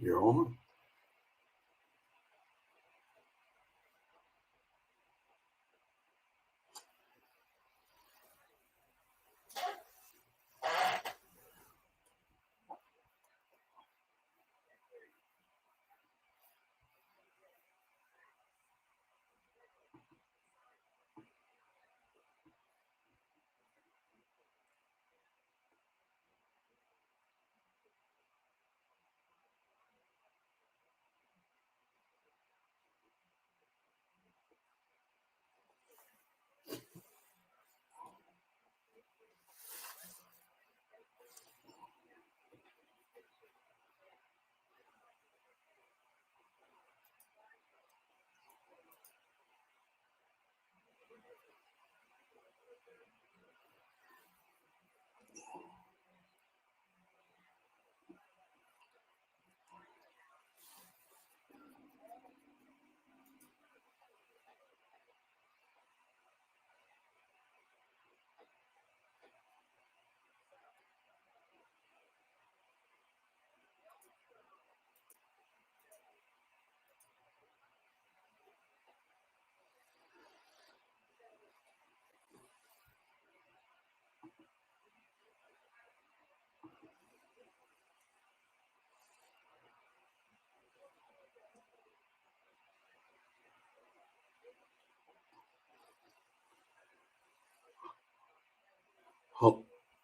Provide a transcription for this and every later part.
You're on.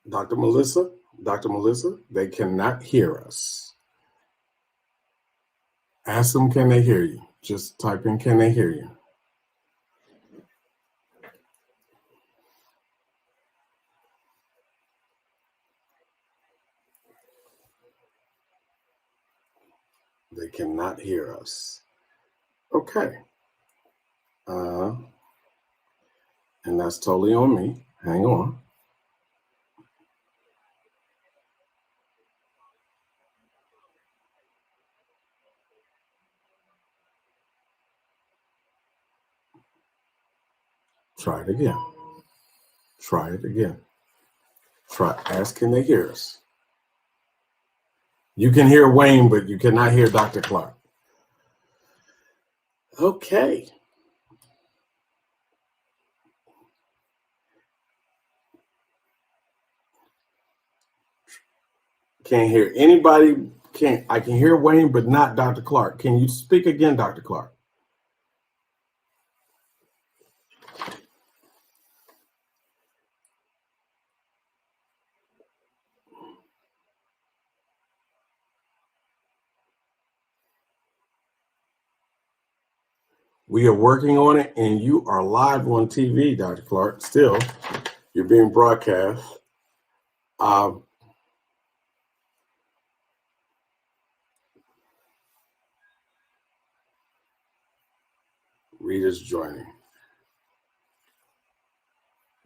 Dr. Melissa, they cannot hear us. Ask them, can they hear you? Just type in, can they hear you? They cannot hear us. Okay. And that's totally on me. Hang on. Try it again. Try it again. Ask, can they hear us? You can hear Wayne, but you cannot hear Dr. Clarke. Okay. Can't hear anybody. I can hear Wayne, but not Dr. Clarke. Can you speak again, Dr. Clarke? We are working on it, and you are live on TV, Dr. Clarke. Still, you're being broadcast. Readers joining.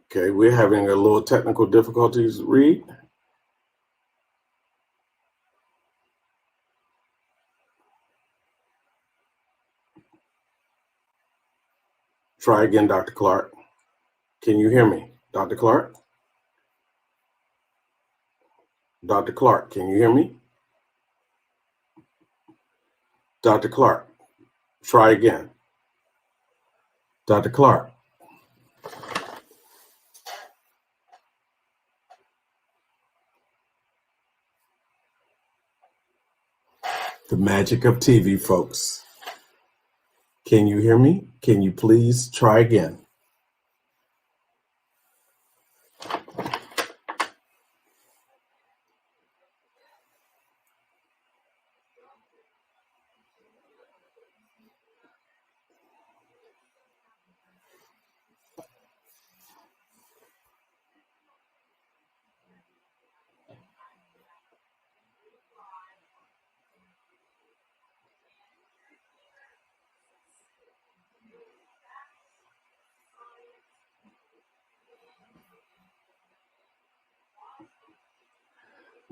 Okay, we're having a little technical difficulties. Read. Try again, Dr. Clarke. Can you hear me, Dr. Clarke? Dr. Clarke, can you hear me? Dr. Clarke, try again. Dr. Clarke. The magic of TV, folks. Can you hear me? Can you please try again?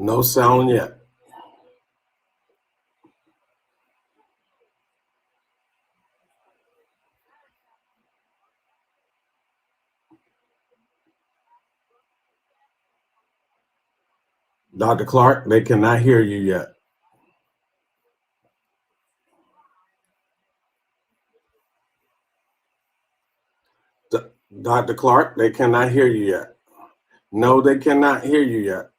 No sound yet. Dr. Clarke, they cannot hear you yet. Dr. Clarke, they cannot hear you yet. No, they cannot hear you yet.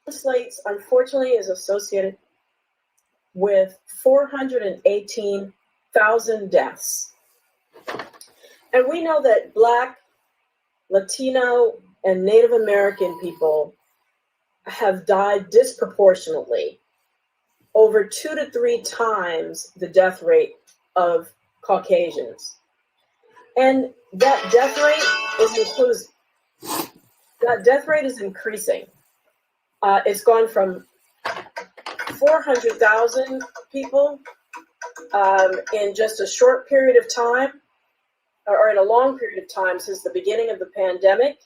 Slates, unfortunately, is associated with 418,000 deaths. And we know that Black, Latino, and Native American people have died disproportionately, over 2 to 3 times the death rate of Caucasians. And that death rate is increasing. It's gone from 400,000 people in just a short period of time, or in a long period of time since the beginning of the pandemic.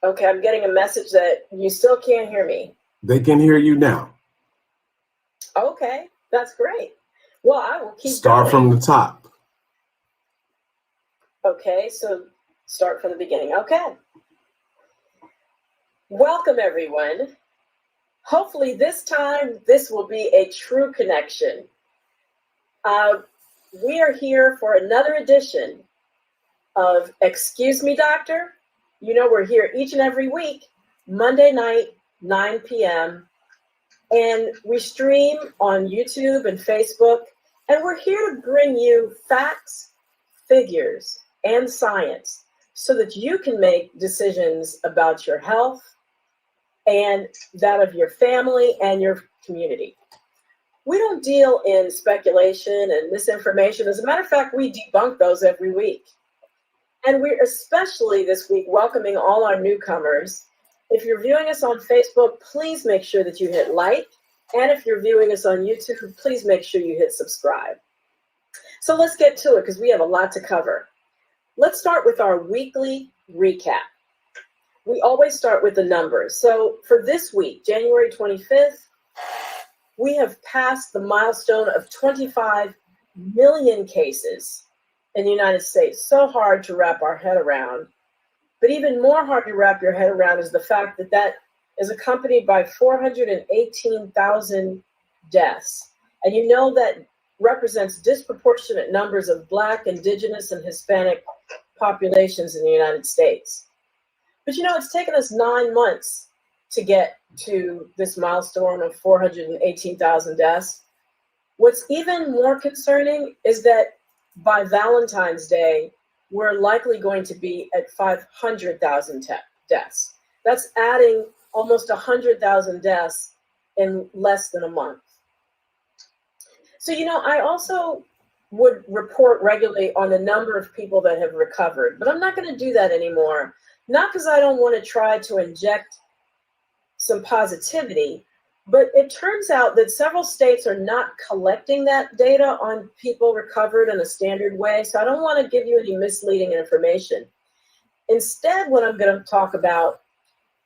Okay, I'm getting a message that you still can't hear me. They can hear you now. Okay, that's great. Well, I will keep Start going. from the top. Okay, so start from the beginning. Okay. Welcome, everyone. Hopefully this time, this will be a true connection. We are here for another edition of Excuse Me, Doctor. You know, we're here each and every week, Monday night, 9 p.m. And we stream on YouTube and Facebook. And we're here to bring you facts, figures, and science so that you can make decisions about your health and that of your family and your community. We don't deal in speculation and misinformation. As a matter of fact, we debunk those every week. And we're especially this week welcoming all our newcomers. If you're viewing us on Facebook, please make sure that you hit like. And if you're viewing us on YouTube, please make sure you hit subscribe. So let's get to it because we have a lot to cover. Let's start with our weekly recap. We always start with the numbers. So for this week, January 25th, we have passed the milestone of 25 million cases in the United States. So hard to wrap our head around. But even more hard to wrap your head around is the fact that that is accompanied by 418,000 deaths. And you know that represents disproportionate numbers of Black, Indigenous, and Hispanic populations in the United States. But you know, it's taken us 9 months to get to this milestone of 418,000 deaths. What's even more concerning is that by Valentine's Day, we're likely going to be at 500,000 deaths. That's adding almost 100,000 deaths in less than a month. So, you know, I also would report regularly on the number of people that have recovered, but I'm not going to do that anymore. Not because I don't want to try to inject some positivity, but it turns out that several states are not collecting that data on people recovered in a standard way. So I don't want to give you any misleading information. Instead, what I'm going to talk about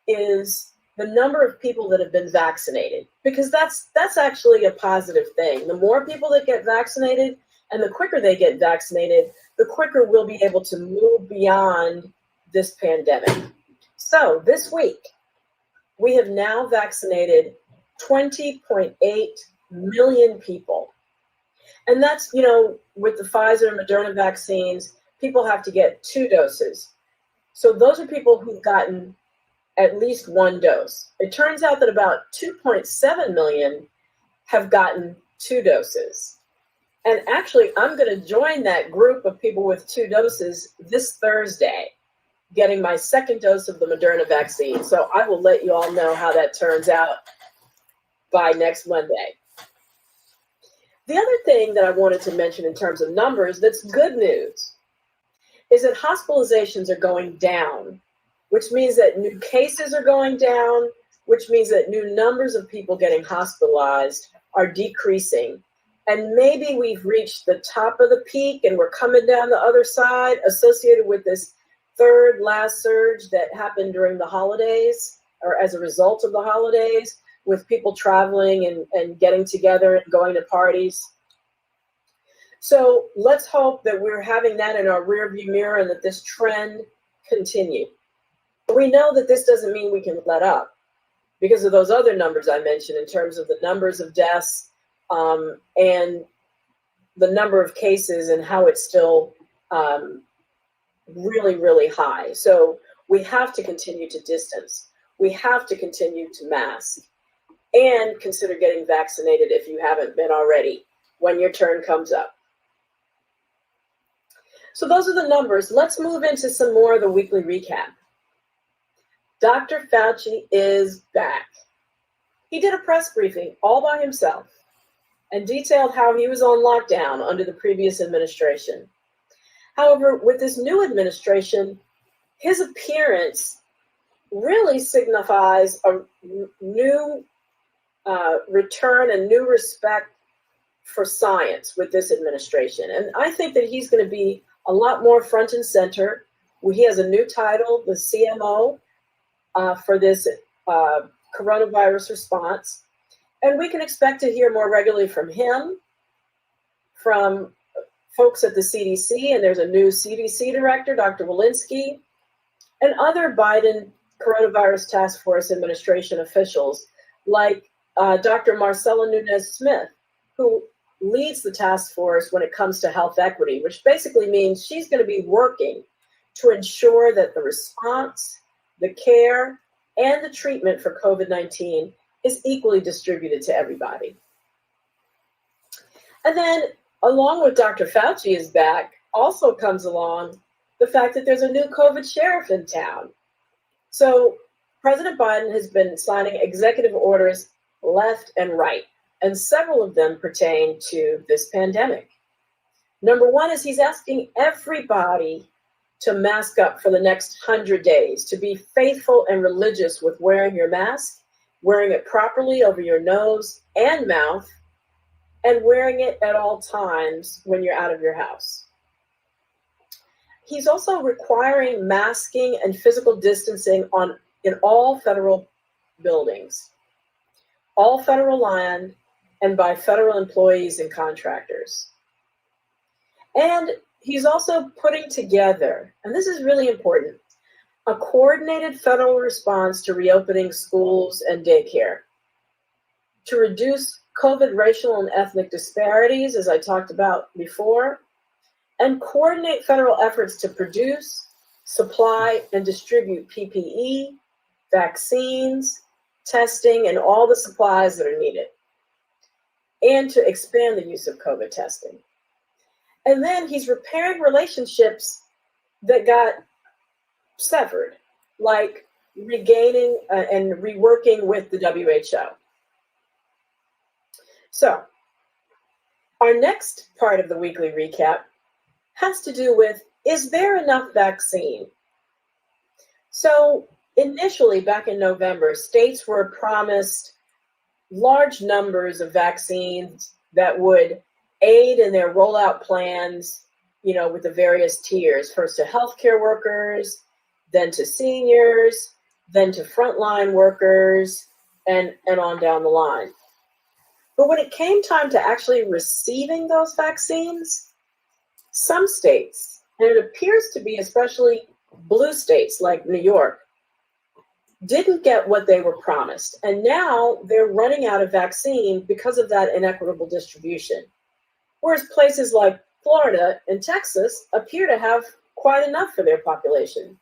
is the number of people that have been vaccinated, because that's actually a positive thing. The more people that get vaccinated and the quicker they get vaccinated, the quicker we'll be able to move beyond this pandemic. So this week, we have now vaccinated 20.8 million people. And that's, you know, with the Pfizer and Moderna vaccines, people have to get 2 doses. So those are people who've gotten at least 1 dose. It turns out that about 2.7 million have gotten 2 doses. And actually, I'm going to join that group of people with 2 doses this Thursday, getting my 2nd dose of the Moderna vaccine. So I will let you all know how that turns out by next Monday. The other thing that I wanted to mention in terms of numbers that's good news is that hospitalizations are going down, which means that new cases are going down, which means that new numbers of people getting hospitalized are decreasing. And maybe we've reached the top of the peak and we're coming down the other side associated with this third last surge that happened during the holidays or as a result of the holidays, with people traveling and getting together and going to parties. So let's hope that we're having that in our rearview mirror and that this trend continue. We know that this doesn't mean we can let up because of those other numbers I mentioned in terms of the numbers of deaths and the number of cases and how it's still really, really high. So we have to continue to distance. We have to continue to mask and consider getting vaccinated if you haven't been already when your turn comes up. So those are the numbers. Let's move into some more of the weekly recap. Dr. Fauci is back. He did a press briefing all by himself and detailed how he was on lockdown under the previous administration. However, with this new administration, his appearance really signifies a new return and new respect for science with this administration. And I think that he's going to be a lot more front and center. He has a new title, the CMO, for this coronavirus response. And we can expect to hear more regularly from him, from folks at the CDC, and there's a new CDC director, Dr. Walensky, and other Biden coronavirus task force administration officials like Dr. Marcella Nunez-Smith, who leads the task force when it comes to health equity, which basically means she's going to be working to ensure that the response, the care, and the treatment for COVID-19 is equally distributed to everybody. And then, along with Dr. Fauci is back, also comes along the fact that there's a new COVID sheriff in town. So President Biden has been signing executive orders left and right, and several of them pertain to this pandemic. Number one is he's asking everybody to mask up for the next 100 days, to be faithful and religious with wearing your mask, wearing it properly over your nose and mouth, and wearing it at all times when you're out of your house. He's also requiring masking and physical distancing in all federal buildings, all federal land, and by federal employees and contractors. And he's also putting together, and this is really important, a coordinated federal response to reopening schools and daycare, to reduce COVID racial and ethnic disparities, as I talked about before, and coordinate federal efforts to produce, supply, and distribute PPE, vaccines, testing, and all the supplies that are needed, and to expand the use of COVID testing. And then he's repairing relationships that got severed, like regaining and reworking with the WHO. So, our next part of the weekly recap has to do with, is there enough vaccine? So, initially, back in November, states were promised large numbers of vaccines that would aid in their rollout plans, with the various tiers, first to healthcare workers, then to seniors, then to frontline workers, and on down the line. But when it came time to actually receiving those vaccines, some states, and it appears to be especially blue states like New York, didn't get what they were promised. And now they're running out of vaccine because of that inequitable distribution. Whereas places like Florida and Texas appear to have quite enough for their population.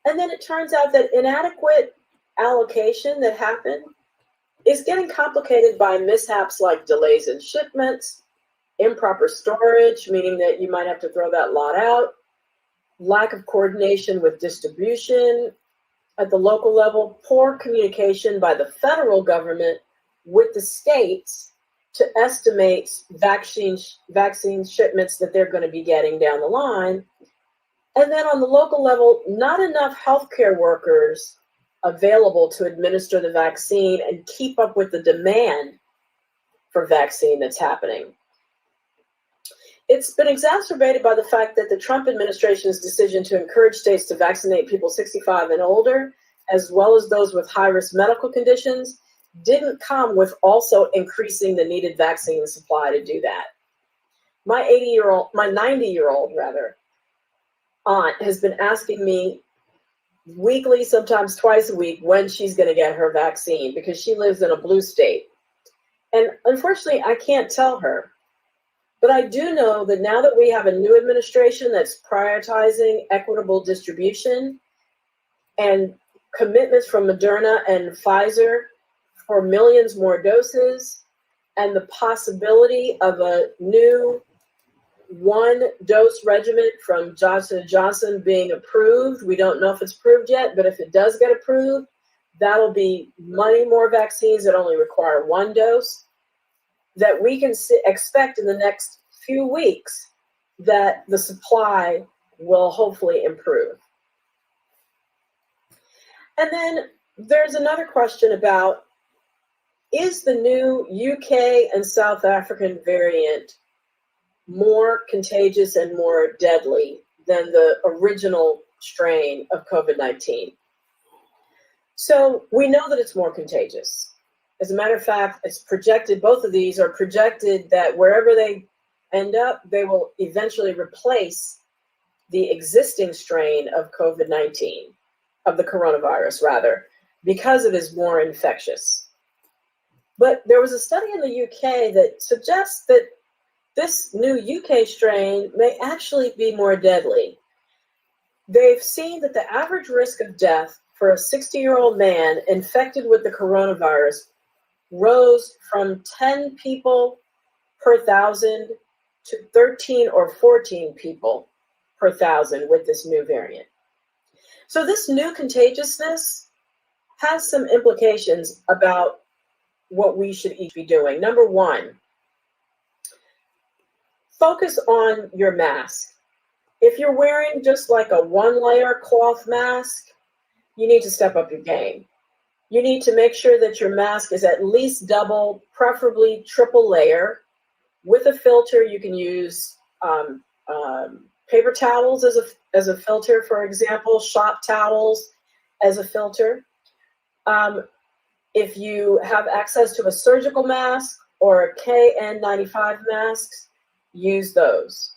And then it turns out that inadequate allocation that happened is getting complicated by mishaps like delays in shipments, improper storage, meaning that you might have to throw that lot out, lack of coordination with distribution at the local level, poor communication by the federal government with the states to estimate vaccine shipments that they're going to be getting down the line. And then on the local level, not enough healthcare workers available to administer the vaccine and keep up with the demand for vaccine that's happening. It's been exacerbated by the fact that the Trump administration's decision to encourage states to vaccinate people 65 and older, as well as those with high-risk medical conditions, didn't come with also increasing the needed vaccine supply to do that. My 90-year-old aunt has been asking me weekly, sometimes twice a week, when she's going to get her vaccine because she lives in a blue state. And unfortunately, I can't tell her. But I do know that now that we have a new administration that's prioritizing equitable distribution and commitments from Moderna and Pfizer for millions more doses, and the possibility of a new one-dose regimen from Johnson & Johnson being approved. We don't know if it's approved yet, but if it does get approved, that'll be many more vaccines that only require one dose, that we can expect in the next few weeks that the supply will hopefully improve. And then there's another question about, is the new UK and South African variant more contagious and more deadly than the original strain of COVID-19? So we know that it's more contagious. As a matter of fact, it's projected, both of these are projected that wherever they end up, they will eventually replace the existing strain of COVID-19, of the coronavirus rather, because it is more infectious. But there was a study in the UK that suggests that this new UK strain may actually be more deadly. They've seen that the average risk of death for a 60-year-old man infected with the coronavirus rose from 10 people per 1,000 to 13 or 14 people per 1,000 with this new variant. So this new contagiousness has some implications about what we should each be doing. Number one, focus on your mask. If you're wearing just like a one-layer cloth mask, you need to step up your game. You need to make sure that your mask is at least double, preferably triple layer. With a filter, you can use paper towels as a filter, for example, shop towels as a filter. If you have access to a surgical mask or a KN95 mask, use those.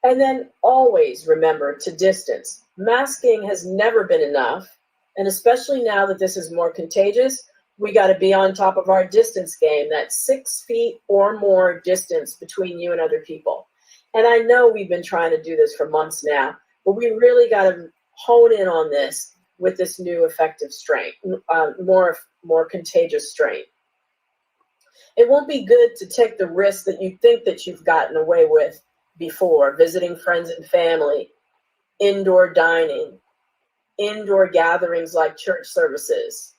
And then always remember to distance. Masking has never been enough, and especially now that this is more contagious, we got to be on top of our distance game, that 6 feet or more distance between you and other people. And I know we've been trying to do this for months now, but we really got to hone in on this with this new effective strain, more contagious strain. It won't be good to take the risk that you think that you've gotten away with before, visiting friends and family, indoor dining, indoor gatherings like church services,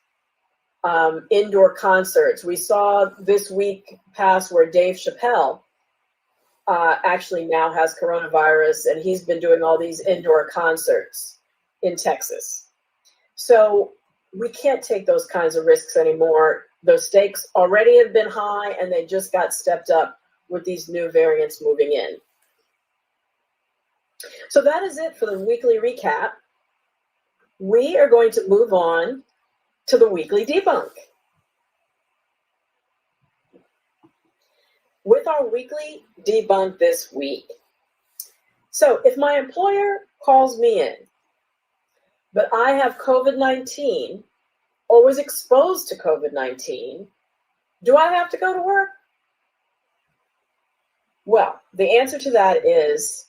indoor concerts. We saw this week past where Dave Chappelle actually now has coronavirus, and he's been doing all these indoor concerts in Texas. So we can't take those kinds of risks anymore. Those stakes already have been high, and they just got stepped up with these new variants moving in. So that is it for the weekly recap. We are going to move on to the weekly debunk. With our weekly debunk this week. So if my employer calls me in, but I have COVID-19 or was exposed to COVID-19, do I have to go to work? Well, the answer to that is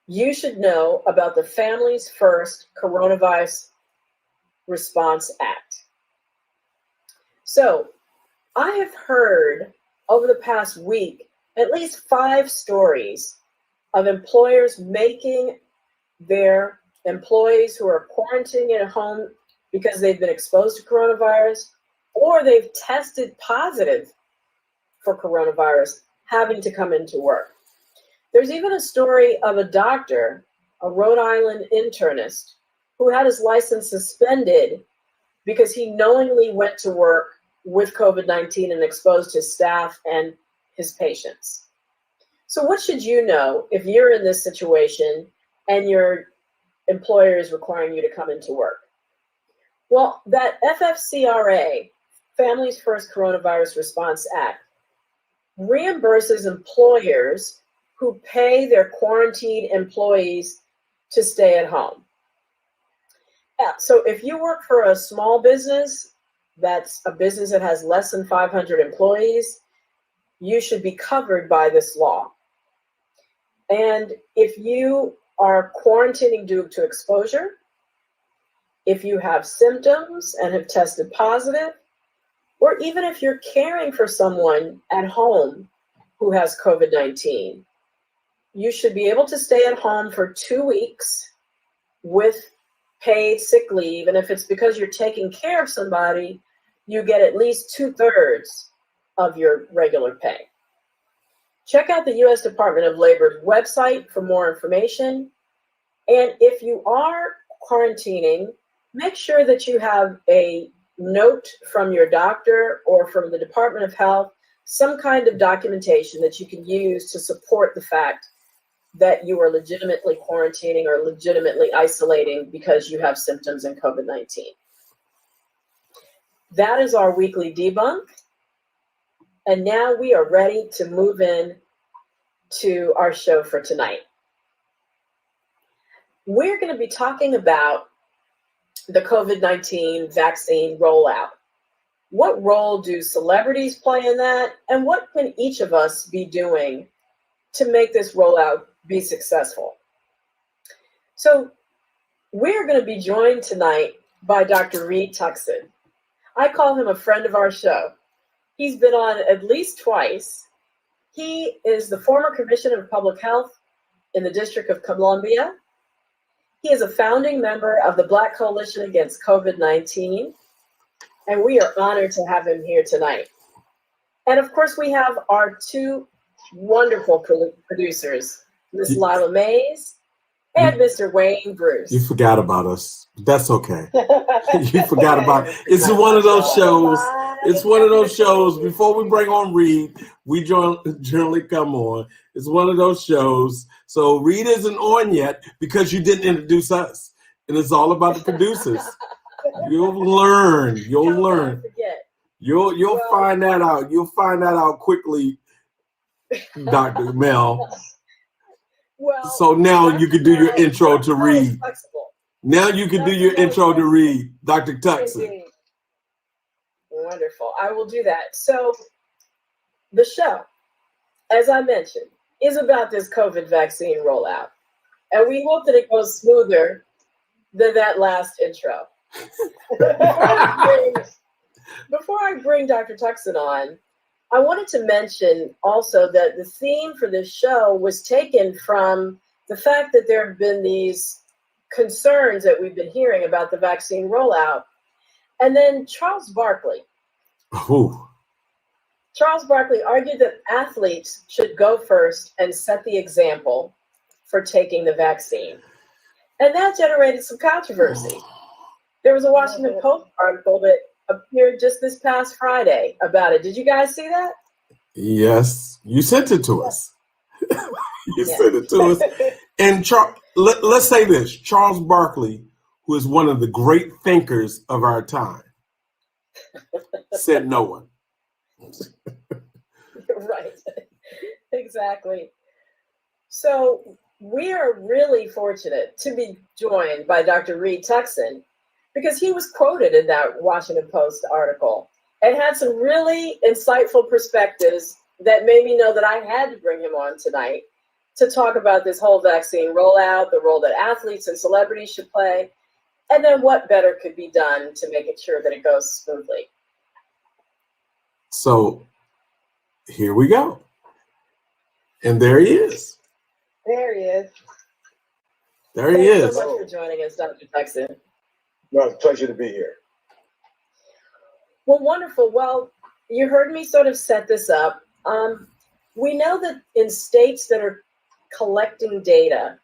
you should know about the Families First Coronavirus Response Act. So I have heard over the past week at least 5 stories of employers making their employees who are quarantining at home because they've been exposed to coronavirus or they've tested positive for coronavirus having to come into work. There's even a story of a doctor, a Rhode Island internist, who had his license suspended because he knowingly went to work with COVID-19 and exposed his staff and his patients. So what should you know if you're in this situation and your employer is requiring you to come into work? Well, that FFCRA, Families First Coronavirus Response Act, reimburses employers who pay their quarantined employees to stay at home. Yeah, so if you work for a small business, that's a business that has less than 500 employees, you should be covered by this law. And if you are quarantining due to exposure, if you have symptoms and have tested positive, or even if you're caring for someone at home who has COVID-19, you should be able to stay at home for 2 weeks with paid sick leave. And if it's because you're taking care of somebody, you get at least 2/3 of your regular pay. Check out the U.S. Department of Labor's website for more information. And if you are quarantining, make sure that you have a note from your doctor or from the Department of Health, some kind of documentation that you can use to support the fact that you are legitimately quarantining or legitimately isolating because you have symptoms in COVID-19. That is our weekly debunk. And now we are ready to move in to our show for tonight. We're going to be talking about the COVID-19 vaccine rollout. What role do celebrities play in that? And what can each of us be doing to make this rollout be successful? So we're going to be joined tonight by Dr. Reed Tuckson. I call him a friend of our show. He's been on at least twice. He is the former Commissioner of Public Health in the District of Columbia. He is a founding member of the Black Coalition Against COVID-19, and we are honored to have him here tonight. And of course, we have our two wonderful producers, Ms. Lila Mays and Mr. Wayne Bruce. You forgot about us. That's okay. You forgot about it. It's one of those shows. It's one of those shows. Before we bring on Reed, we generally come on. It's one of those shows. So Reed isn't on yet because you didn't introduce us. And it's all about the producers. You'll learn. You'll learn. You'll find that out. You'll find that out quickly, Dr. Mel. Well, so now you can do your intro to Reed. Now you can do your intro to Reed, Dr. Tuckson. Indeed. Wonderful. I will do that. So the show, as I mentioned, is about this COVID vaccine rollout. And we hope that it goes smoother than that last intro. Before I bring Dr. Tuckson on, I wanted to mention also that the theme for this show was taken from the fact that there have been these concerns that we've been hearing about the vaccine rollout. And then Charles Barkley. Ooh. Charles Barkley argued that athletes should go first and set the example for taking the vaccine. And that generated some controversy. There was a Washington Post article that appeared just this past Friday about it. Did you guys see that? Yes, you sent it to us. You sent it to us. And let's say this, Charles Barkley, who is one of the great thinkers of our time, said no one. Right, exactly. So we are really fortunate to be joined by Dr. Reed Tuckson because he was quoted in that Washington Post article and had some really insightful perspectives that made me know that I had to bring him on tonight to talk about this whole vaccine rollout, the role that athletes and celebrities should play, and then what better could be done to make it sure that it goes smoothly. So here we go. And there he is. There he is. There he is. Thanks so much for joining us, Dr. Tuckson. No, it's a pleasure to be here. Well, wonderful. Well, you heard me sort of set this up. We know that in states that are collecting data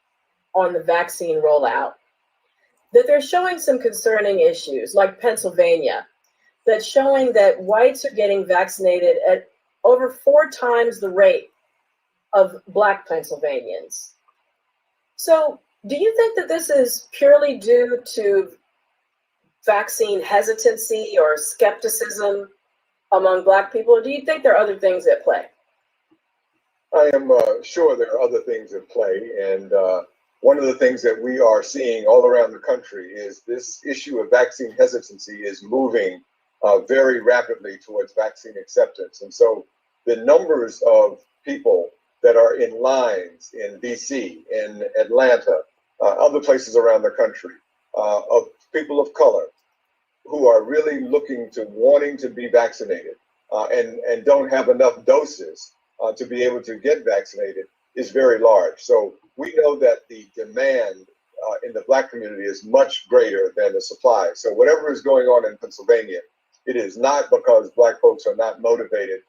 on the vaccine rollout, that they're showing some concerning issues, like Pennsylvania, that's showing that whites are getting vaccinated at over 4 times the rate of Black Pennsylvanians. So do you think that this is purely due to vaccine hesitancy or skepticism among Black people, or do you think there are other things at play? I am sure there are other things at play, and one of the things that we are seeing all around the country is this issue of vaccine hesitancy is moving very rapidly towards vaccine acceptance. And so the numbers of people that are in lines in DC, in Atlanta, other places around the country, of people of color who are really looking to wanting to be vaccinated and don't have enough doses to be able to get vaccinated is very large. So we know that the demand in the Black community is much greater than the supply. So whatever is going on in Pennsylvania, it is not because Black folks are not motivated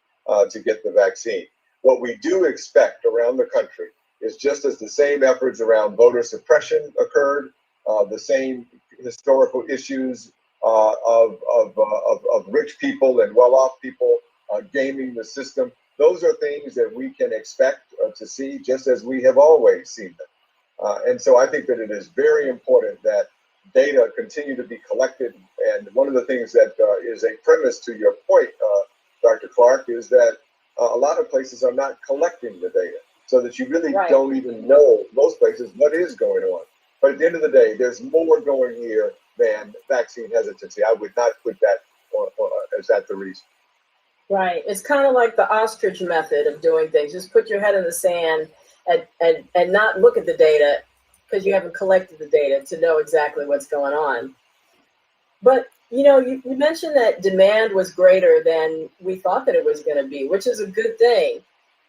to get the vaccine. What we do expect around the country is just as the same efforts around voter suppression occurred, the same historical issues of rich people and well-off people gaming the system. Those are things that we can expect to see just as we have always seen them. And so I think that it is very important that data continue to be collected. And one of the things that is a premise to your point, Dr. Clarke, is that a lot of places are not collecting the data so that you really don't even know, most places, what is going on. But at the end of the day, there's more going here than vaccine hesitancy. I would not put that as that the reason. Right. It's kind of like the ostrich method of doing things. Just put your head in the sand and not look at the data because you haven't collected the data to know exactly what's going on. But, you know, you mentioned that demand was greater than we thought that it was going to be, which is a good thing.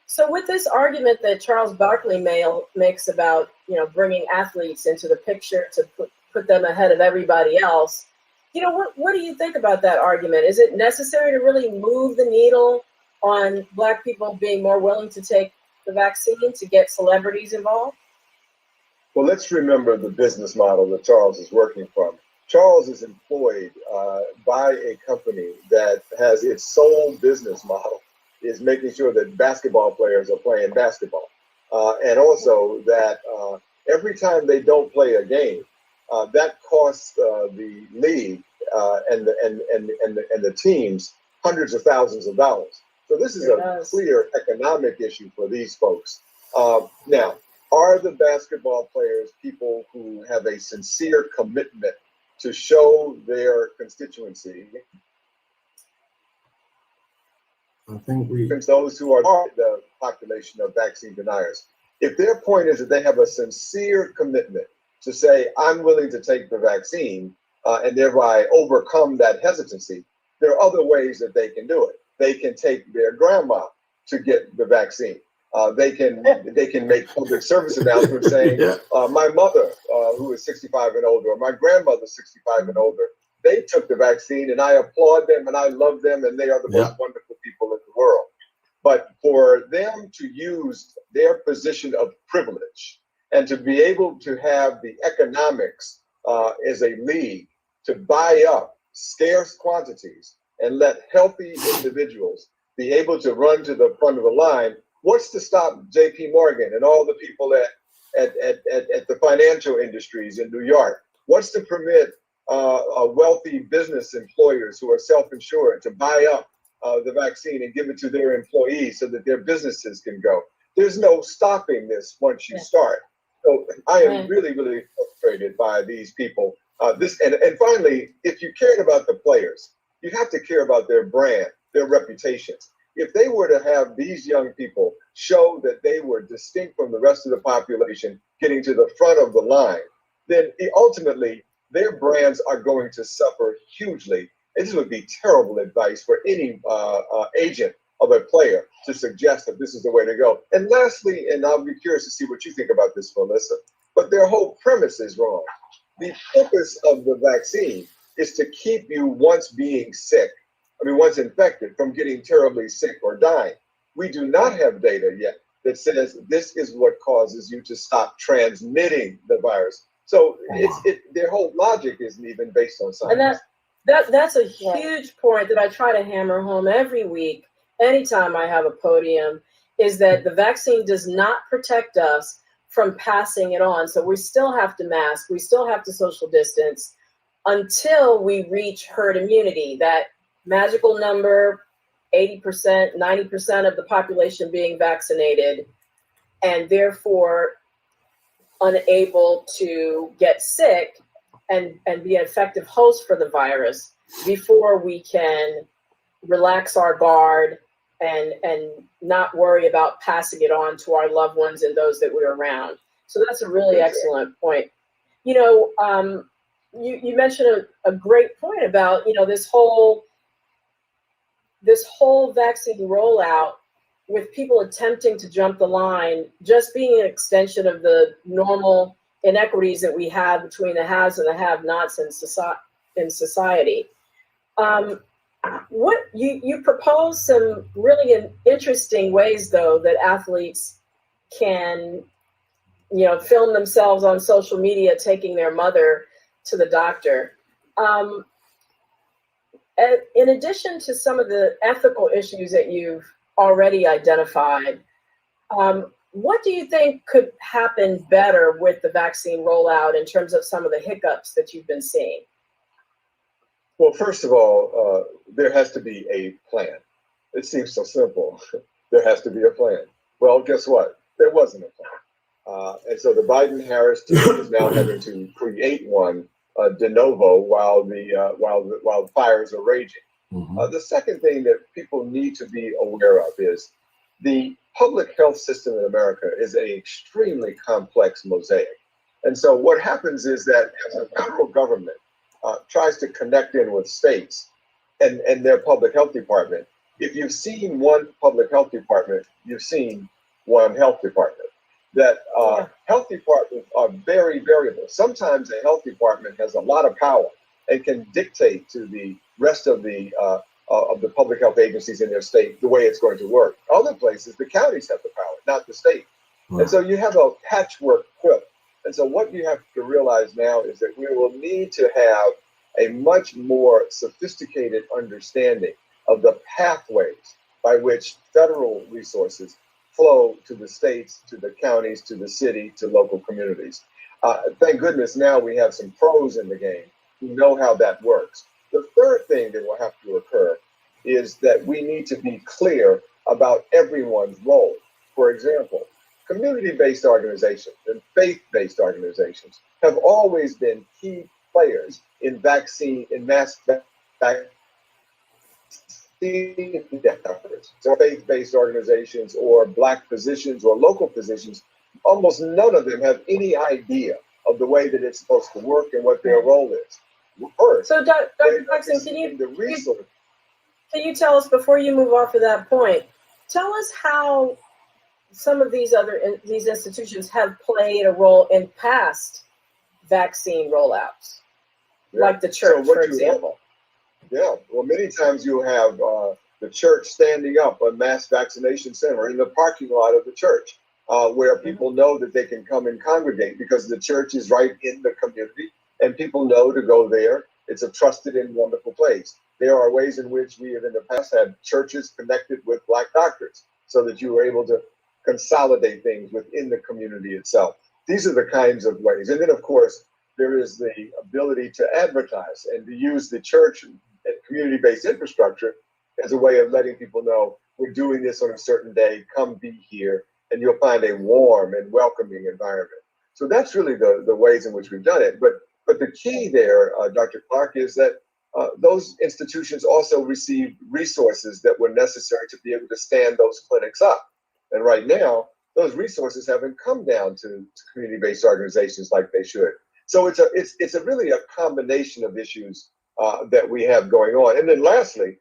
So with this argument that Charles Barkley makes about, you know, bringing athletes into the picture to put them ahead of everybody else, you know, what do you think about that argument? Is it necessary to really move the needle on Black people being more willing to take the vaccine to get celebrities involved? Well, let's remember the business model that Charles is working from. Charles is employed by a company that has its sole business model is making sure that basketball players are playing basketball. And also that every time they don't play a game, that costs the league and the teams hundreds of thousands of dollars. So this is a clear economic issue for these folks. Now, are the basketball players people who have a sincere commitment to show their constituency? I think those who are the population of vaccine deniers. If their point is that they have a sincere commitment to say, I'm willing to take the vaccine and thereby overcome that hesitancy, there are other ways that they can do it. They can take their grandma to get the vaccine. They can make public service announcements saying, my mother, who is 65 and older, or my grandmother, 65 and older, they took the vaccine and I applaud them and I love them and they are the most wonderful people in the world. But for them to use their position of privilege and to be able to have the economics as a league to buy up scarce quantities and let healthy individuals be able to run to the front of the line, what's to stop J.P. Morgan and all the people at the financial industries in New York? What's to permit wealthy business employers who are self-insured to buy up the vaccine and give it to their employees so that their businesses can go? There's no stopping this once you start. So I am really, really frustrated by these people. And finally, if you cared about the players, you have to care about their brand, their reputations. If they were to have these young people show that they were distinct from the rest of the population, getting to the front of the line, then ultimately their brands are going to suffer hugely. And this would be terrible advice for any agent of a player to suggest that this is the way to go. And lastly, and I'll be curious to see what you think about this, Melissa, but their whole premise is wrong. The purpose of the vaccine is to keep you once infected, from getting terribly sick or dying. We do not have data yet that says this is what causes you to stop transmitting the virus. So their whole logic isn't even based on science. And that's a huge point that I try to hammer home every week, anytime I have a podium, is that the vaccine does not protect us from passing it on. So we still have to mask, we still have to social distance until we reach herd immunity, that magical number, 80%, 90% of the population being vaccinated, and therefore unable to get sick and be an effective host for the virus before we can relax our guard and not worry about passing it on to our loved ones and those that we're around. So that's a really excellent point. You know, you mentioned a great point about, you know, this whole vaccine rollout with people attempting to jump the line, just being an extension of the normal inequities that we have between the haves and the have-nots in society. What you propose some really interesting ways, though, that athletes can, you know, film themselves on social media taking their mother to the doctor. In addition to some of the ethical issues that you've already identified, what do you think could happen better with the vaccine rollout in terms of some of the hiccups that you've been seeing? Well, first of all, there has to be a plan. It seems so simple. There has to be a plan. Well, guess what? There wasn't a plan. And so the Biden-Harris team is now having to create one de novo while the fires are raging. Mm-hmm. The second thing that people need to be aware of is the public health system in America is an extremely complex mosaic. And so what happens is that as the federal government tries to connect in with states and their public health department, if you've seen one public health department, you've seen one health department. That health departments are very variable. Sometimes a health department has a lot of power and can dictate to the rest of the public health agencies in their state the way it's going to work. Other places, the counties have the power, not the state. Wow. And so you have a patchwork quilt. And so what you have to realize now is that we will need to have a much more sophisticated understanding of the pathways by which federal resources flow to the states, to the counties, to the city, to local communities. Thank goodness now we have some pros in the game who know how that works. The third thing that will have to occur is that we need to be clear about everyone's role. For example, community-based organizations and faith-based organizations have always been key players in mass vaccine efforts. So faith-based organizations or Black physicians or local physicians, almost none of them have any idea of the way that it's supposed to work and what their role is. First, so Dr. Tuckson, can you tell us, before you move off of that point, tell us how some of these institutions have played a role in past vaccine rollouts, like the church, for example. Well, many times you'll have the church standing up a mass vaccination center in the parking lot of the church, where people know that they can come and congregate because the church is right in the community and people know to go there. It's a trusted and wonderful place. There are ways in which we have in the past had churches connected with Black doctors so that you were able to consolidate things within the community itself. These are the kinds of ways. And then, of course, there is the ability to advertise and to use the church and community-based infrastructure as a way of letting people know we're doing this on a certain day, come be here, and you'll find a warm and welcoming environment. So that's really the ways in which we've done it. But the key there, Dr. Clarke, is that those institutions also received resources that were necessary to be able to stand those clinics up. And right now, those resources haven't come down to community-based organizations like they should. So it's really a combination of issues that we have going on. And then lastly,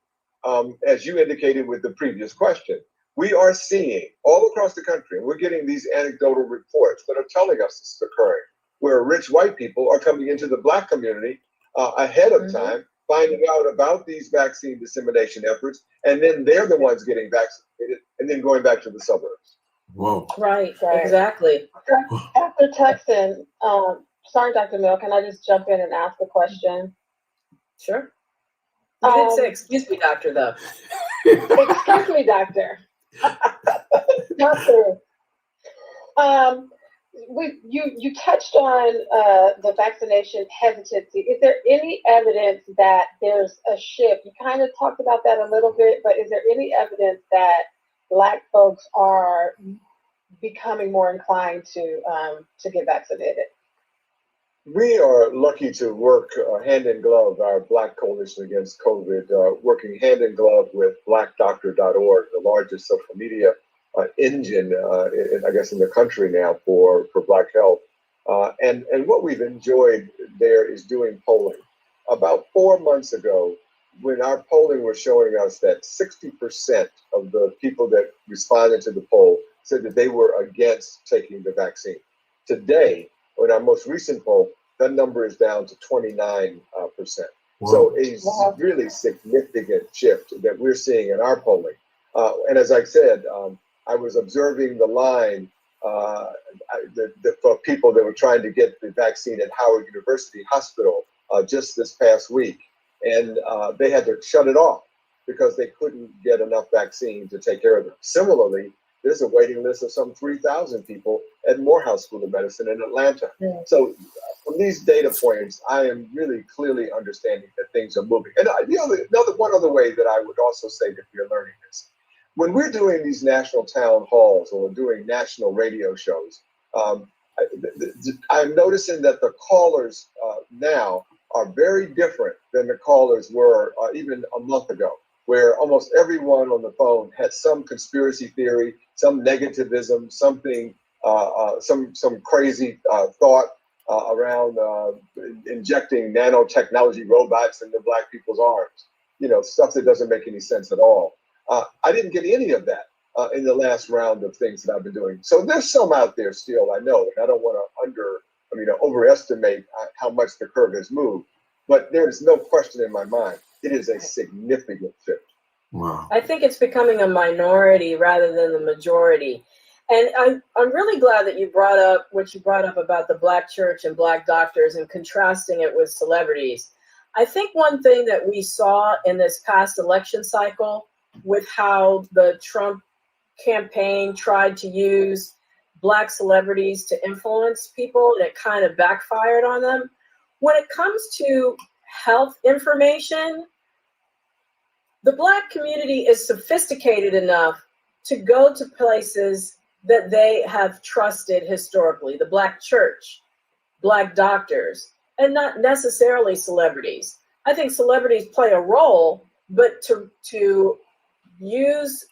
as you indicated with the previous question, we are seeing all across the country, and we're getting these anecdotal reports that are telling us this is occurring, where rich white people are coming into the Black community ahead of time, finding out about these vaccine dissemination efforts, and then they're the ones getting vaccinated and then going back to the suburbs. Whoa. Right, exactly. Dr. Tuckson, sorry, Dr. Mill, can I just jump in and ask a question? Sure. You did say, excuse me, doctor, though. Excuse me, doctor. Doctor, you touched on the vaccination hesitancy. Is there any evidence that there's a shift? You kind of talked about that a little bit, but is there any evidence that Black folks are becoming more inclined to get vaccinated? We are lucky to work hand in glove, our Black Coalition Against COVID, working hand in glove with blackdoctor.org, the largest social media engine, I guess, in the country now for Black health. And what we've enjoyed there is doing polling. About 4 months ago, when our polling was showing us that 60% of the people that responded to the poll said that they were against taking the vaccine. Today, in our most recent poll, that number is down to 29%. Wow. So a really significant shift that we're seeing in our polling. And as I said, I was observing the line for people that were trying to get the vaccine at Howard University Hospital just this past week. And they had to shut it off because they couldn't get enough vaccine to take care of them. Similarly, there's a waiting list of some 3,000 people at Morehouse School of Medicine in Atlanta. Yeah. So from these data points, I am really clearly understanding that things are moving. And one other way that I would also say that we are learning this. When we're doing these national town halls or doing national radio shows, I'm noticing that the callers now are very different than the callers were even a month ago, where almost everyone on the phone had some conspiracy theory, some negativism, something, some crazy thought around injecting nanotechnology robots into Black people's arms. You know, stuff that doesn't make any sense at all. I didn't get any of that in the last round of things that I've been doing. So there's some out there still, I know, and I don't want to overestimate how much the curve has moved. But there's no question in my mind, it is a significant shift. Wow. I think it's becoming a minority rather than the majority. And I'm really glad that you brought up what you brought up about the Black church and Black doctors and contrasting it with celebrities. I think one thing that we saw in this past election cycle with how the Trump campaign tried to use Black celebrities to influence people, and it kind of backfired on them. When it comes to health information, the Black community is sophisticated enough to go to places that they have trusted historically, the Black church, Black doctors, and not necessarily celebrities. I think celebrities play a role, but to use,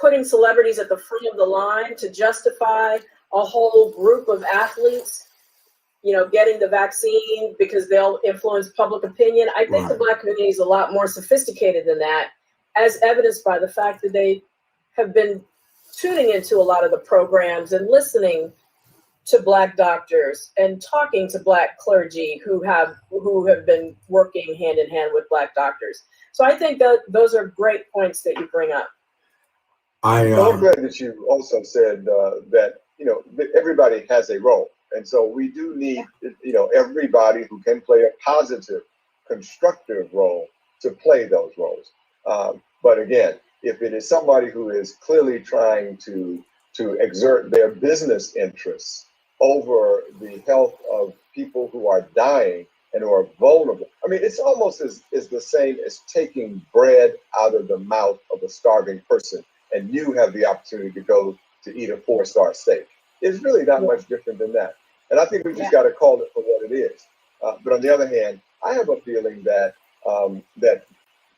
putting celebrities at the front of the line to justify a whole group of athletes, getting the vaccine because they'll influence public opinion. I think the Black community is a lot more sophisticated than that, as evidenced by the fact that they have been tuning into a lot of the programs and listening to Black doctors and talking to Black clergy who have been working hand in hand with Black doctors. So I think that those are great points that you bring up. I'm glad that you also said that everybody has a role. And so we do need, everybody who can play a positive, constructive role to play those roles. But again, if it is somebody who is clearly trying to exert their business interests over the health of people who are dying and who are vulnerable, I mean, it's almost as the same as taking bread out of the mouth of a starving person, and you have the opportunity to go to eat a 4-star steak. It's really not much different than that. And I think we just got to call it for what it is. But on the other hand, I have a feeling that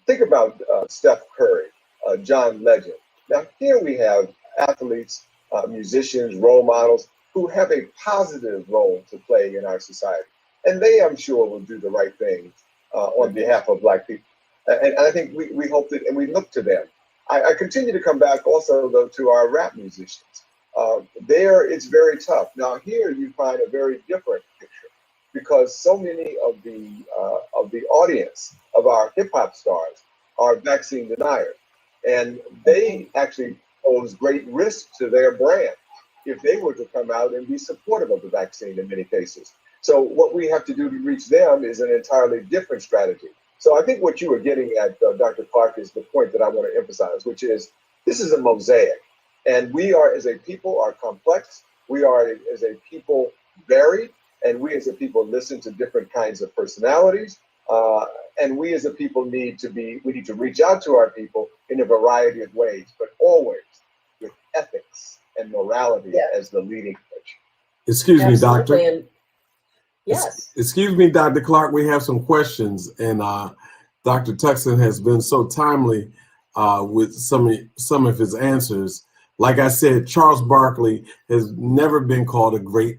think about Steph Curry, John Legend. Now here we have athletes, musicians, role models who have a positive role to play in our society. And they, I'm sure, will do the right thing on behalf of Black people. And I think we hope that, and we look to them. I continue to come back also, though, to our rap musicians. There, it's very tough. Now, here you find a very different picture because so many of the audience of our hip hop stars are vaccine deniers, and they actually pose great risk to their brand if they were to come out and be supportive of the vaccine in many cases. So what we have to do to reach them is an entirely different strategy. So I think what you were getting at, Dr. Clarke, is the point that I want to emphasize, which is This is a mosaic. And we are, as a people, are complex. We are, as a people, varied. And we, as a people, listen to different kinds of personalities. And we, as a people, we need to reach out to our people in a variety of ways, but always with ethics and morality as the leading edge. Excuse me, Doctor. And yes. Excuse me, Dr. Clarke. We have some questions, and Dr. Tuckson has been so timely with some of his answers. Like I said, Charles Barkley has never been called a great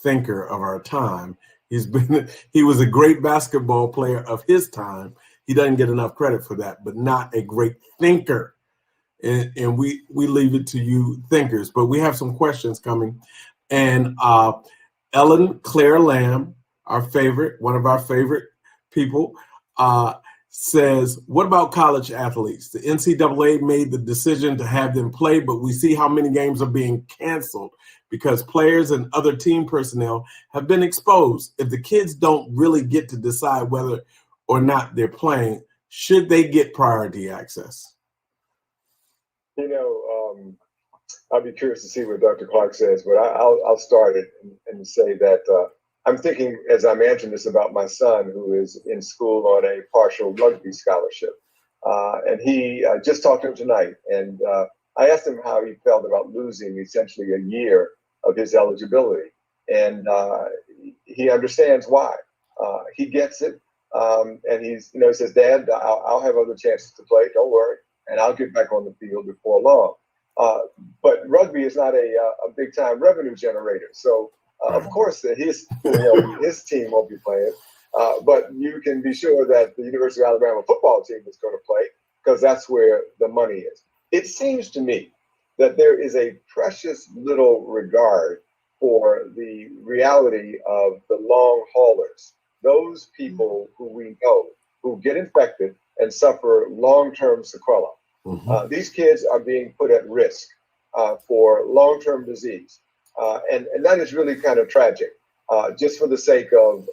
thinker of our time. He was a great basketball player of his time. He doesn't get enough credit for that, but not a great thinker. And we leave it to you thinkers. But we have some questions coming. And Ellen Claire Lamb, one of our favorite people, says, what about college athletes? The NCAA made the decision to have them play, but we see how many games are being canceled because players and other team personnel have been exposed. If the kids don't really get to decide whether or not they're playing, should they get priority access? You know, I'll be curious to see what Dr. Clarke says, but I'll start it and say that I'm thinking, as I'm answering this, about my son who is in school on a partial rugby scholarship. And he just talked to him tonight, and I asked him how he felt about losing essentially a year of his eligibility. And he understands why. He gets it. And he says, Dad, I'll have other chances to play. Don't worry. And I'll get back on the field before long. But rugby is not a big time revenue generator. So, of course, his team won't be playing. But you can be sure that the University of Alabama football team is going to play because that's where the money is. It seems to me that there is a precious little regard for the reality of the long haulers, those people who we know who get infected and suffer long-term sequelae. Mm-hmm. These kids are being put at risk for long-term disease. And that is really kind of tragic, just for the sake of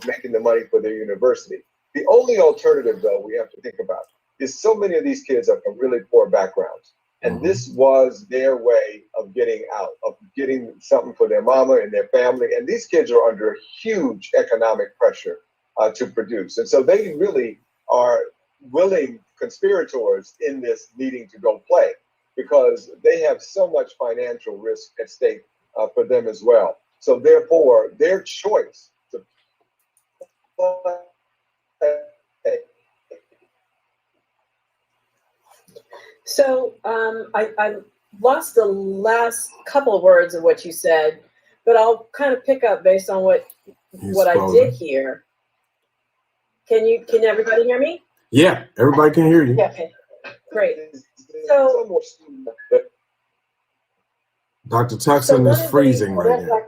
making the money for their university. The only alternative, though, we have to think about is so many of these kids are from really poor backgrounds. And this was their way of getting out, of getting something for their mama and their family. And these kids are under huge economic pressure to produce. And so they really are willing conspirators in this needing to go play because they have so much financial risk at stake for them as well. So therefore, their choice to play. So I lost the last couple of words of what you said, but I'll kind of pick up based on what I did hear. Can everybody hear me? Yeah, everybody can hear you. Yeah, okay, great. So Dr. Tuckson is freezing right now.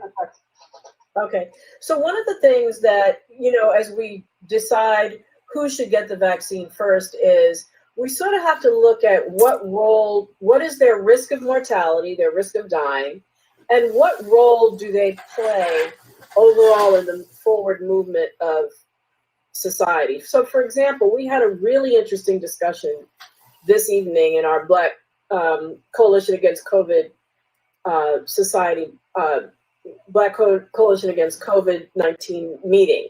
Okay, so one of the things that, as we decide who should get the vaccine first is we sort of have to look at what is their risk of mortality, their risk of dying, and what role do they play overall in the forward movement of society. So, for example, we had a really interesting discussion this evening in our Black Coalition Against COVID Society, Black Coalition Against COVID-19 meeting.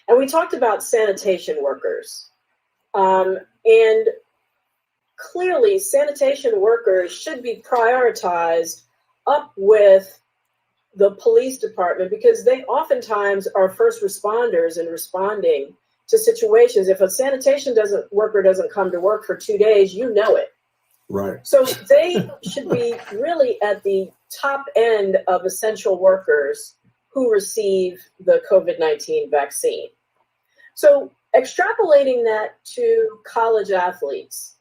And we talked about sanitation workers. And clearly, sanitation workers should be prioritized up with the police department because they oftentimes are first responders in responding to situations. If a sanitation worker doesn't come to work for 2 days, you know it. Right. So they should be really at the top end of essential workers who receive the COVID-19 vaccine. So extrapolating that to college athletes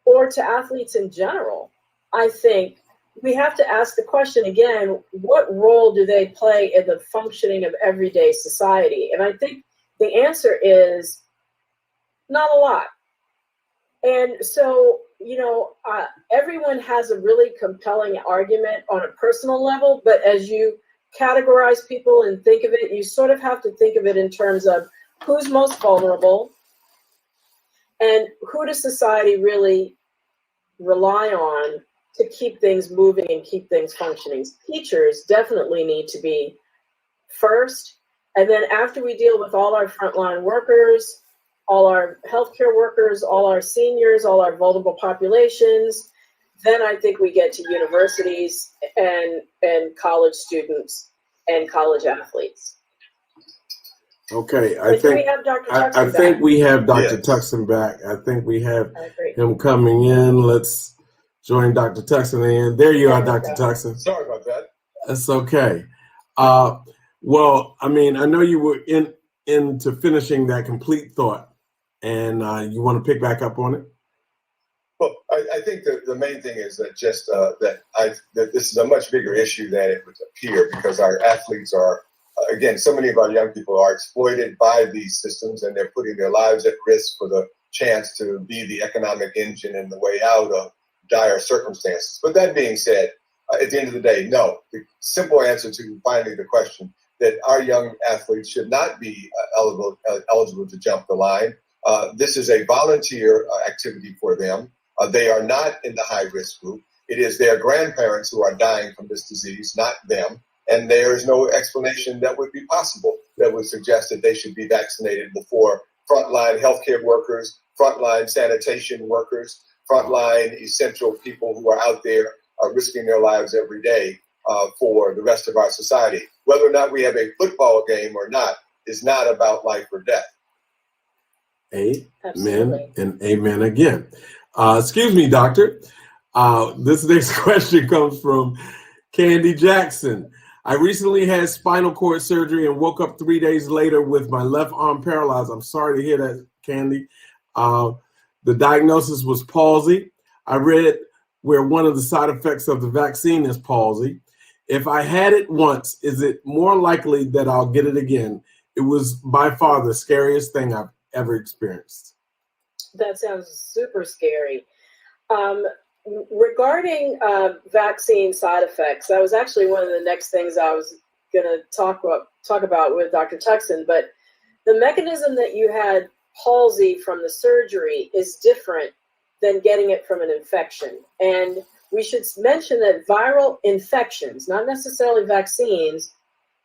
or to athletes in general, I think we have to ask the question again, what role do they play in the functioning of everyday society? And I think the answer is not a lot. And so, everyone has a really compelling argument on a personal level, but as you categorize people and think of it, you sort of have to think of it in terms of who's most vulnerable and who does society really rely on to keep things moving and keep things functioning. Teachers definitely need to be first. And then after we deal with all our frontline workers, all our healthcare workers, all our seniors, all our vulnerable populations, then I think we get to universities and college students and college athletes. Okay, I think we have Dr. Tuckson I think back. we have Dr. Yes. Tuckson back. I think we have I agree. him coming in. Let's join Dr. Tuckson in. There you are, Dr. Tuckson. Sorry about that. That's okay. Well, I mean, I know you were into finishing that complete thought, and you want to pick back up on it? Well, I think that the main thing is that just that this is a much bigger issue than it would appear, because our athletes are, again, so many of our young people are exploited by these systems, and they're putting their lives at risk for the chance to be the economic engine and the way out of dire circumstances. But that being said, at the end of the day, no. The simple answer to finally the question that our young athletes should not be eligible to jump the line. This is a volunteer activity for them. They are not in the high-risk group. It is their grandparents who are dying from this disease, not them. And there is no explanation that would be possible that would suggest that they should be vaccinated before frontline healthcare workers, frontline sanitation workers, frontline essential people who are out there risking their lives every day for the rest of our society. Whether or not we have a football game or not is not about life or death. Amen. Absolutely. And amen again. Excuse me, doctor. This next question comes from Candy Jackson. I recently had spinal cord surgery and woke up 3 days later with my left arm paralyzed. I'm sorry to hear that, Candy. The diagnosis was palsy. I read where one of the side effects of the vaccine is palsy. If I had it once, is it more likely that I'll get it again? It was by far the scariest thing I've ever experienced. That sounds super scary. Regarding vaccine side effects, that was actually one of the next things I was going to talk about with Dr. Tuckson. But the mechanism that you had palsy from the surgery is different than getting it from an infection. And we should mention that viral infections, not necessarily vaccines,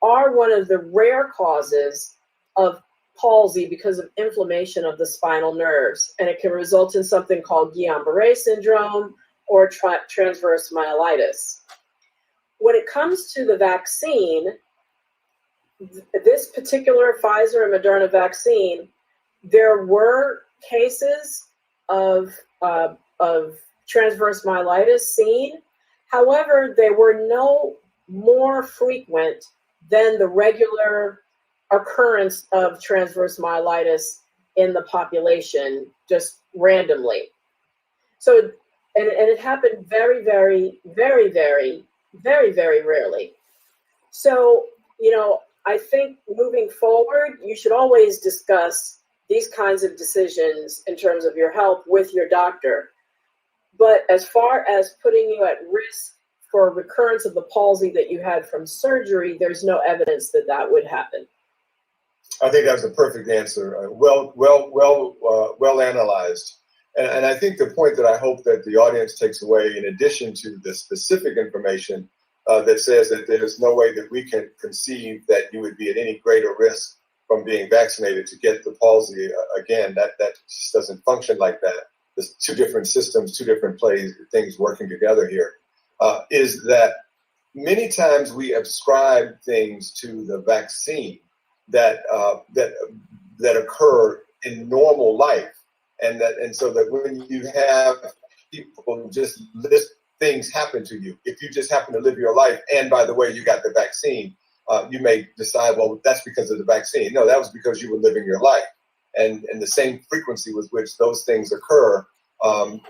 are one of the rare causes of palsy because of inflammation of the spinal nerves. And it can result in something called Guillain-Barré syndrome or transverse myelitis. When it comes to the vaccine, this particular Pfizer and Moderna vaccine, there were cases of transverse myelitis seen. However, they were no more frequent than the regular occurrence of transverse myelitis in the population, just randomly. So, and it happened very, very, very, very, very, very rarely. So, I think moving forward, you should always discuss these kinds of decisions in terms of your health with your doctor. But as far as putting you at risk for recurrence of the palsy that you had from surgery, there's no evidence that that would happen. I think that was a perfect answer. Well analyzed. And I think the point that I hope that the audience takes away, in addition to the specific information that says that there's no way that we can conceive that you would be at any greater risk from being vaccinated to get the palsy again, that just doesn't function like that. There's two different systems, two different things working together here. Is that many times we ascribe things to the vaccine that occur in normal life, and so that when you have people just let things happen to you, if you just happen to live your life, and by the way, you got the vaccine, you may decide, well, that's because of the vaccine. No, that was because you were living your life, and the same frequency with which those things occur,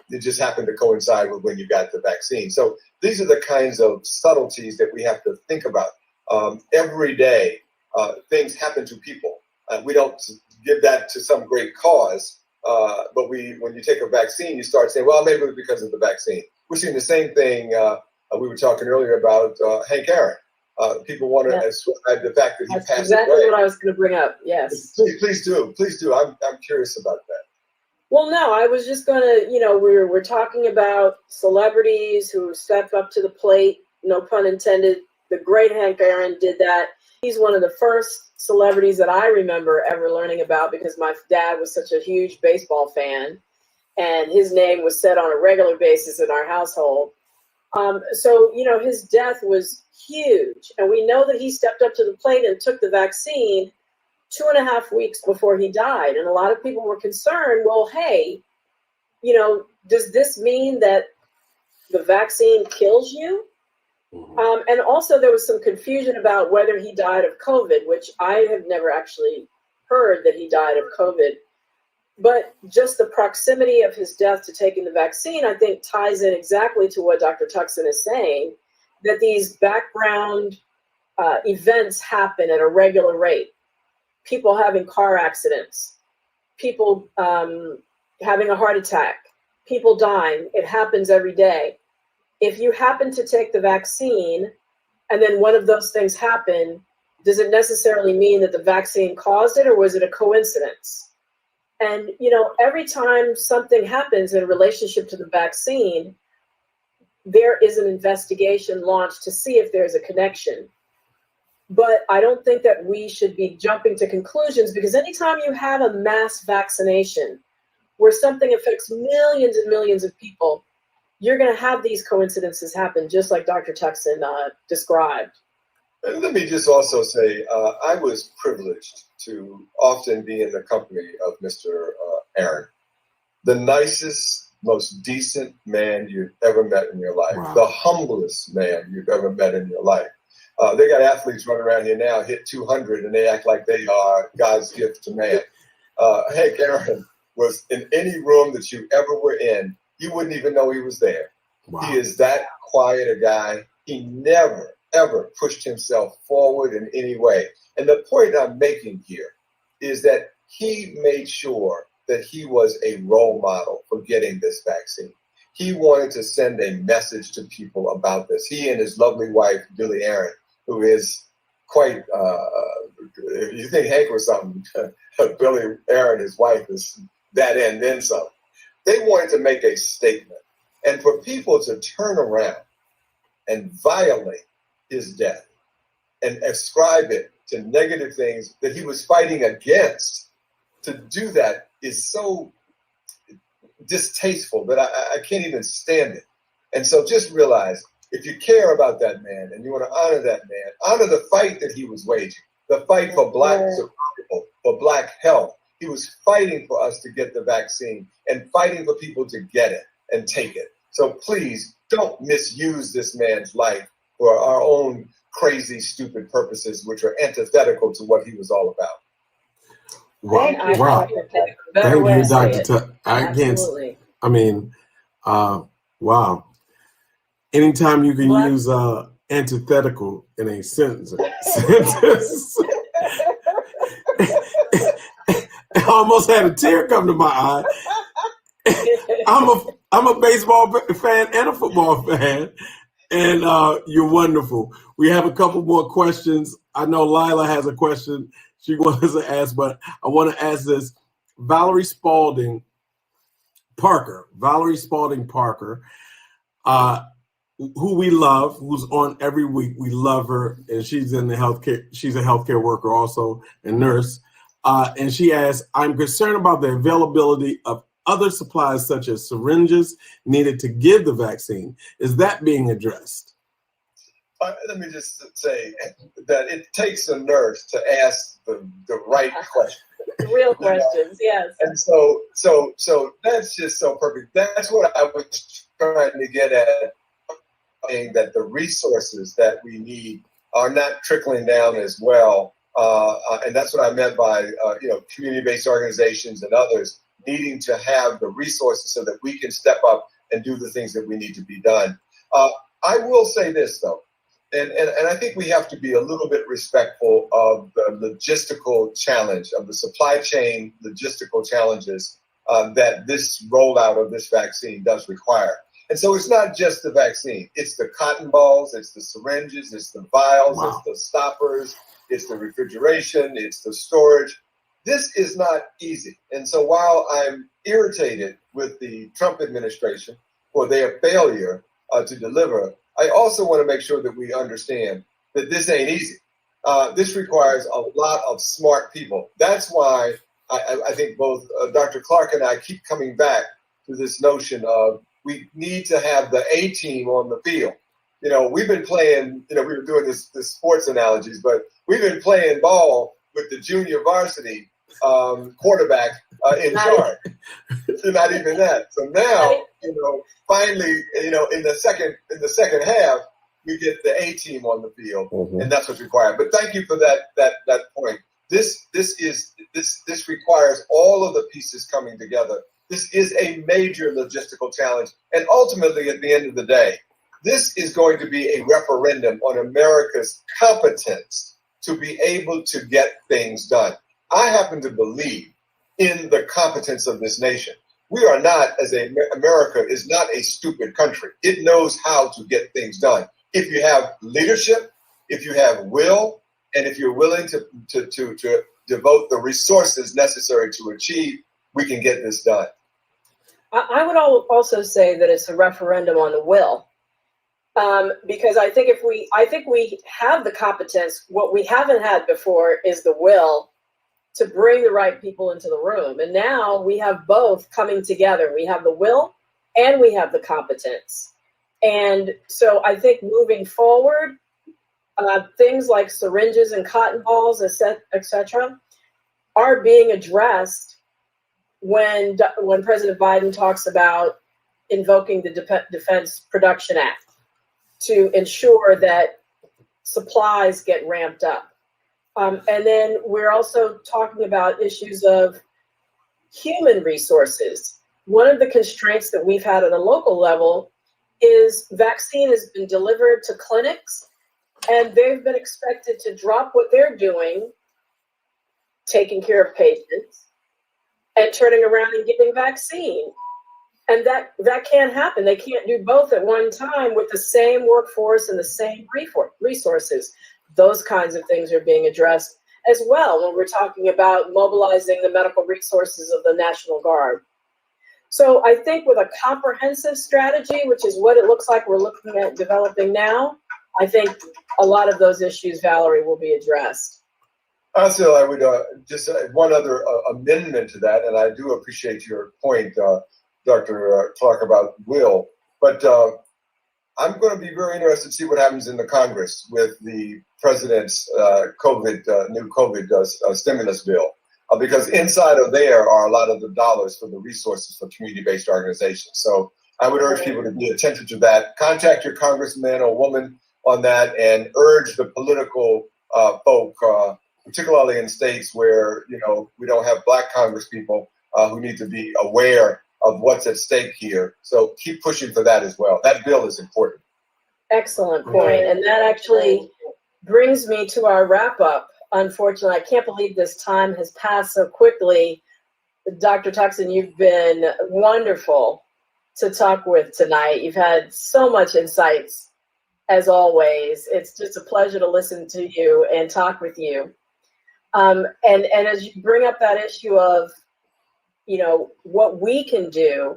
it just happened to coincide with when you got the vaccine. So these are the kinds of subtleties that we have to think about. Every day, things happen to people. We don't give that to some great cause, but when you take a vaccine, you start saying, well, maybe it was because of the vaccine. We're seeing the same thing. We were talking earlier about Hank Aaron. People want to ascribe the fact that he passed exactly away. What I was going to bring up. Yes. Please do. I'm curious about that. Well, no, I was just gonna, we're talking about celebrities who stepped up to the plate, no pun intended. The great Hank Aaron did that. He's one of the first celebrities that I remember ever learning about because my dad was such a huge baseball fan, and his name was said on a regular basis in our household. So, his death was huge, and we know that he stepped up to the plate and took the vaccine 2.5 weeks before he died. And a lot of people were concerned, well, hey, does this mean that the vaccine kills you? And also there was some confusion about whether he died of COVID, which I have never actually heard that he died of COVID. But just the proximity of his death to taking the vaccine, I think, ties in exactly to what Dr. Tuckson is saying, that these background events happen at a regular rate. People having car accidents, people having a heart attack, people dying. It happens every day. If you happen to take the vaccine and then one of those things happen, does it necessarily mean that the vaccine caused it, or was it a coincidence? And, every time something happens in relationship to the vaccine, there is an investigation launched to see if there's a connection. But I don't think that we should be jumping to conclusions, because anytime you have a mass vaccination where something affects millions and millions of people, you're going to have these coincidences happen, just like Dr. Tuckson described. And let me just also say, I was privileged to often be in the company of Mr. Aaron, the nicest, most decent man you've ever met in your life, Wow. The humblest man you've ever met in your life. They got athletes running around here now, hit 200, and they act like they are God's gift to man. Hank Aaron was in any room that you ever were in, you wouldn't even know he was there. Wow. He is that quiet a guy. He never, ever pushed himself forward in any way. And the point I'm making here is that he made sure that he was a role model for getting this vaccine. He wanted to send a message to people about this. He and his lovely wife, Billy Aaron, who is quite, if you think Hank was something, Billy Aaron, his wife, is that and then some. They wanted to make a statement. And for people to turn around and violate his death and ascribe it to negative things that he was fighting against, to do that is so distasteful that I can't even stand it. And so just realize, if you care about that man and you want to honor that man, honor the fight that he was waging, the fight for Black survival, for Black health. He was fighting for us to get the vaccine and fighting for people to get it and take it. So please don't misuse this man's life for our own crazy, stupid purposes, which are antithetical to what he was all about. Wow. Wow. Thank you, Dr. Tuck. Absolutely. I mean, wow. Anytime you can use antithetical in a sentence. I almost had a tear come to my eye. I'm a baseball fan and a football fan, and you're wonderful. We have a couple more questions. I know Lila has a question she wants to ask, but I want to ask this. Valerie Spalding Parker, who we love, who's on every week. We love her, and she's in the healthcare. She's a healthcare worker also, and nurse. And she asks, I'm concerned about the availability of other supplies such as syringes needed to give the vaccine. Is that being addressed? Let me just say that it takes a nurse to ask the right question. Real questions, yes. And so that's just so perfect. That's what I was trying to get at, saying that the resources that we need are not trickling down as well. And that's what I meant by community-based organizations and others needing to have the resources so that we can step up and do the things that we need to be done. I will say this, though, and I think we have to be a little bit respectful of the logistical challenge, of the supply chain logistical challenges that this rollout of this vaccine does require. And so it's not just the vaccine. It's the cotton balls, it's the syringes, it's the vials, It's the stoppers, it's the refrigeration, it's the storage. This is not easy. And so while I'm irritated with the Trump administration for their failure to deliver, I also want to make sure that we understand that this ain't easy. This requires a lot of smart people. That's why I think both Dr. Clarke and I keep coming back to this notion of we need to have the A team on the field. You know, we've been playing, you know, we were doing this sports analogies, but we've been playing ball with the junior varsity quarterback in charge. Not even that. So now, you know, finally, you know, in the second half, we get the A team on the field, and that's what's required. But thank you for that point. This requires all of the pieces coming together. This is a major logistical challenge, and ultimately, at the end of the day, this is going to be a referendum on America's competence to be able to get things done. I happen to believe in the competence of this nation. We are not, America is not a stupid country. It knows how to get things done. If you have leadership, if you have will, and if you're willing to devote the resources necessary to achieve, we can get this done. I would also say that it's a referendum on the will, because I think we have the competence. What we haven't had before is the will to bring the right people into the room, and now we have both coming together. We have the will and we have the competence, and so I think moving forward, things like syringes and cotton balls, etc., are being addressed when President Biden talks about invoking the Defense Production Act to ensure that supplies get ramped up. And then we're also talking about issues of human resources. One of the constraints that we've had at a local level is vaccine has been delivered to clinics, and they've been expected to drop what they're doing, taking care of patients, and turning around and giving vaccine. And that can't happen. They can't do both at one time with the same workforce and the same resources. Those kinds of things are being addressed as well when we're talking about mobilizing the medical resources of the National Guard. So I think with a comprehensive strategy, which is what it looks like we're looking at developing now, I think a lot of those issues, Valerie, will be addressed. Also, I would just one other amendment to that, and I do appreciate your point, Dr. Clarke, about will, but I'm going to be very interested to see what happens in the Congress with the president's new COVID stimulus bill, because inside of there are a lot of the dollars for the resources for community-based organizations. So I would urge people to be attentive to that. Contact your congressman or woman on that, and urge the political folk, particularly in states where, you know, we don't have Black congresspeople who need to be aware of what's at stake here. So keep pushing for that as well. That bill is important. Excellent point. And that actually brings me to our wrap up. Unfortunately, I can't believe this time has passed so quickly. Dr. Tuckson, you've been wonderful to talk with tonight. You've had so much insights, as always. It's just a pleasure to listen to you and talk with you. And as you bring up that issue of, you know, what we can do,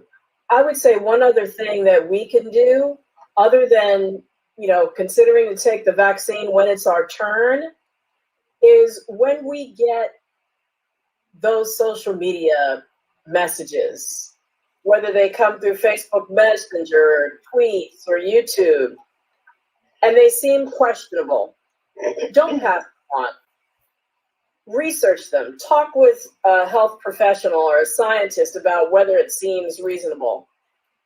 I would say one other thing that we can do, other than, you know, considering to take the vaccine when it's our turn, is when we get those social media messages, whether they come through Facebook Messenger, tweets, or YouTube, and they seem questionable, don't pass them on. Research them. Talk with a health professional or a scientist about whether it seems reasonable,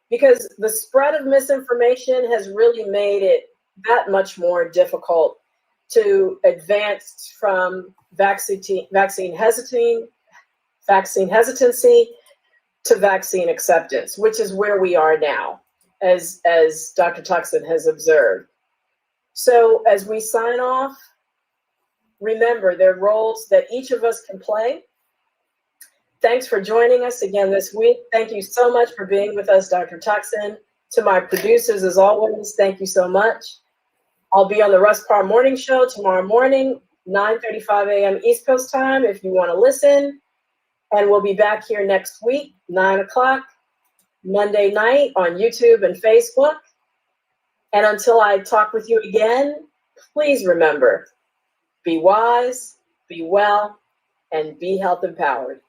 because the spread of misinformation has really made it that much more difficult to advance from vaccine hesitancy to vaccine acceptance, which is where we are now, as Dr. Tuckson has observed. So as we sign off, remember, there are roles that each of us can play. Thanks for joining us again this week. Thank you so much for being with us, Dr. Tuckson. To my producers, as always, thank you so much. I'll be on the Russ Parr Morning Show tomorrow morning. 9:35 a.m. East Coast time if you want to listen. And we'll be back here next week, 9 o'clock, Monday night on YouTube and Facebook. And until I talk with you again, please remember, be wise, be well, and be health empowered.